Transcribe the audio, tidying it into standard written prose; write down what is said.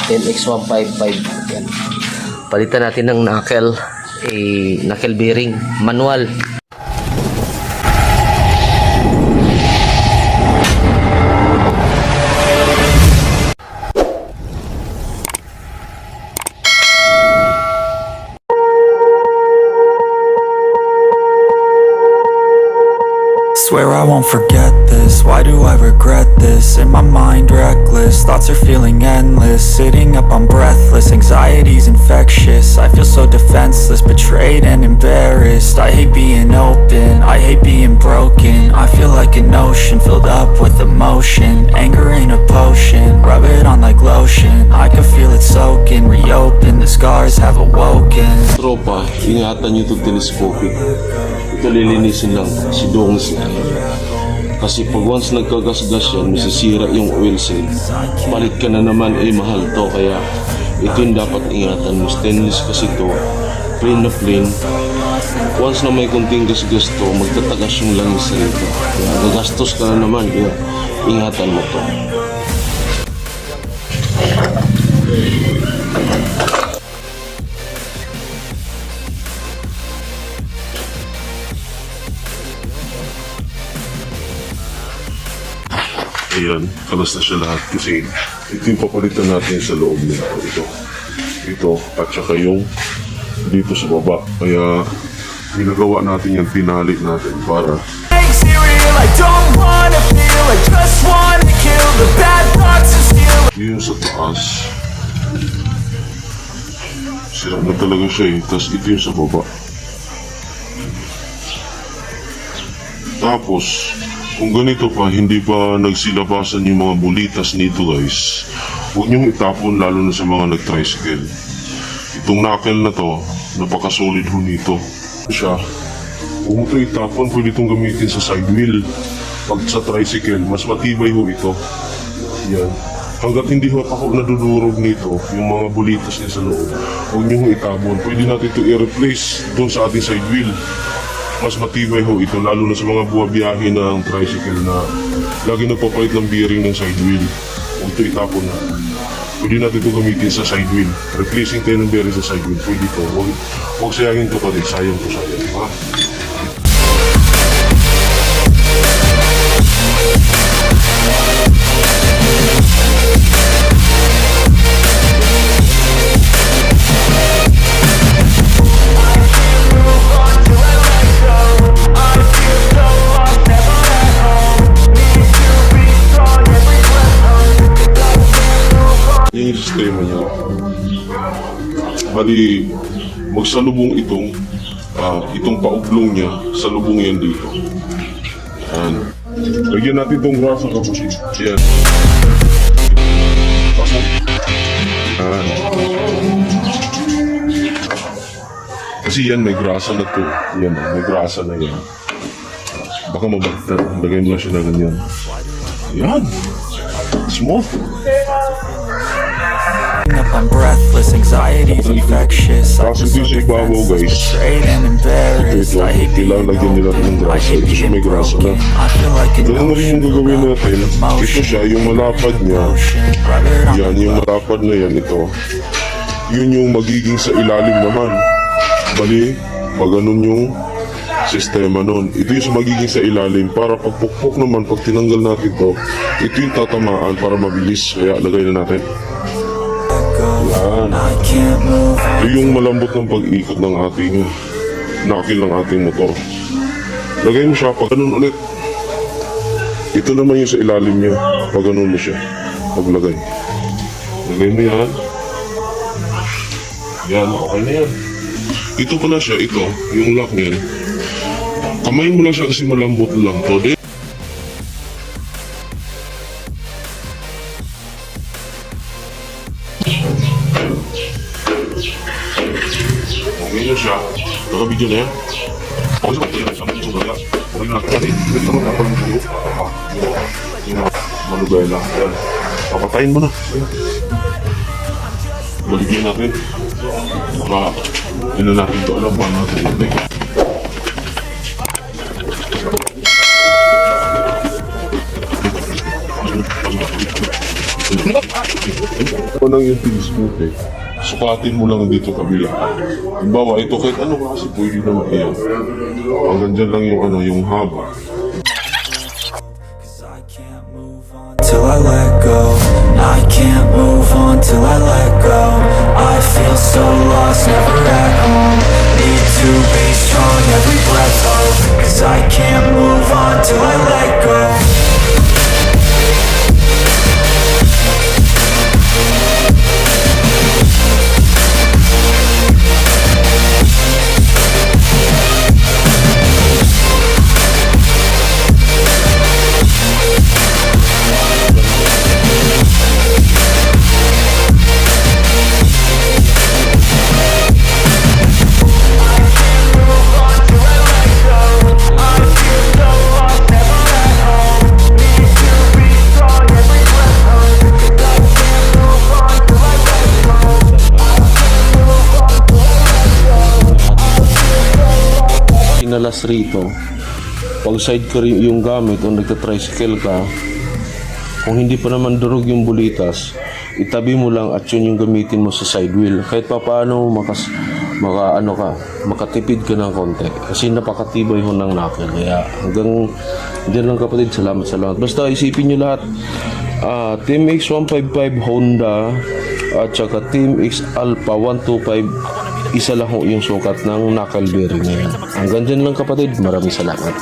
TMX155. Yan. Palitan natin ng knuckle, knuckle bearing, manual. Swear I won't forget this, why do I regret this? In my mind reckless, thoughts are feeling endless. Sitting up, I'm breathless, anxiety's infectious. I feel so defenseless, betrayed and embarrassed. I hate being open, I hate being broken. I feel like an ocean, filled up with emotion. Anger ain't a potion, rub it on like lotion. I can feel it soaking, reopen, the scars have awoken. Tropa, ingatan nyo itong telescopic. Ito lilinisin lang, si Dongs yan. Kasi pag once nagkagasgas yan, masisira yung oil seal. Palit ka na naman, mahal to. Kaya ito yung dapat ingatan mo. Stainless kasi to, plain na plain. Once na may kunting gasgas to, magtatagas yung langis sa ito. Kaya gagastos ka na naman, kaya ingatan mo to. Ayan, kalas na siya lahat kasi ito yung papalitan natin sa loob nito. Ito, at saka yung dito sa baba. Kaya ginagawa natin yung pinalit natin para yung sa taas. Sira na talaga siya tapos ito yung sa baba. Tapos kung ganito pa, hindi pa nagsilabasan yung mga bulitas nito guys, huwag niyong itapon lalo na sa mga nag-tricycle. Itong knuckle na to, napaka-solid ho nito. Siya, kung ito itapon, pwede itong gamitin sa side wheel. Pag sa tricycle, mas matibay ho ito. Yan. Hanggat hindi ho ako nadudurog nito, yung mga bulitas niya sa loob, huwag niyong itapon. Pwede natin ito i-replace doon sa ating side wheel. Mas matibay ho ito, lalo na sa mga buwabiyahe ng tricycle na lagi nagpapalit ng bearing ng side wheel. Huwag ito itapon na. Pwede natin ito gamitin sa side wheel. Replacing tayo ng bearing sa side wheel. Pwede ito. Huwag sayangin ito pa rin. Sayang to sayang. Ha? Yung sistema niya, bali magsalubong itong pauglong niya, salubong yan dito. Yan. Lagyan natin itong grasa kapatid. Yan. Pasok. Yan. Kasi yan may grasa na to. Yan, may grasa na yan. Baka mabagtad. Lagay mo lang siya na ganyan. Yan. Smooth. I'm breathless, anxiety's infectious. I just feel defenseless, betrayed and embarrassed. I hate being open, I hate being broken. I feel like an ocean, filled up with emotion. Ito siya, yung malapad niya. Yan, yung malapad na yan, ito. Yun yung magiging sa ilalim naman. Bali, pag ganun yung sistema nun. Ito yung magiging sa ilalim para pag pukpok naman, pag tinanggal natin to, ito yung tatamaan para mabilis. Kaya lagay na natin. Yan. Ito yung malambot ng pag-ikot ng ating knuckle ng ating motor. Lagay mo siya, pag ganun ulit. Ito naman yung sa ilalim niya. Pag ganun mo siya. Paglagay. Lagay mo yan. Yan, okay na yan. Ito pala siya, ito, yung lock niyan. Kamay mo lang siya kasi malambot lang to. Okay na siya. Nakabidyo na yan. Okay na siya. Okay na natin. Ito mo na pala ng bulo. Yung manubela. Yan. Papatayin mo na. Baligyan natin. Baka yun na natin ito. Alam ba natin ito. Ito lang yung telescope eh. Sukatin mo lang dito kabila. Halimbawa, ito kahit ano kasi pwede naman iyan. Hanggang dyan lang yung yung haba. Till I let go, I can't move on till I let go. I feel so lost, never at home. Need to be strong, every breath hold. Cause I can't move on till I let go. Inalas rito, pag sidecar yung gamit o nagta-tricycle ka, kung hindi pa naman durog yung bulitas, itabi mo lang at yun yung gamitin mo sa side wheel. Kahit pa paano makatipid ka ng konti. Kasi napakatibay ho ng knuckle. Kaya hanggang dyan lang kapatid, salamat. Basta isipin nyo lahat, TMX155 Honda at saka TMX Alpha 125, isa lang ho yung sukat ng knuckle bearing na yan. Hanggang dyan lang kapatid, maraming salamat.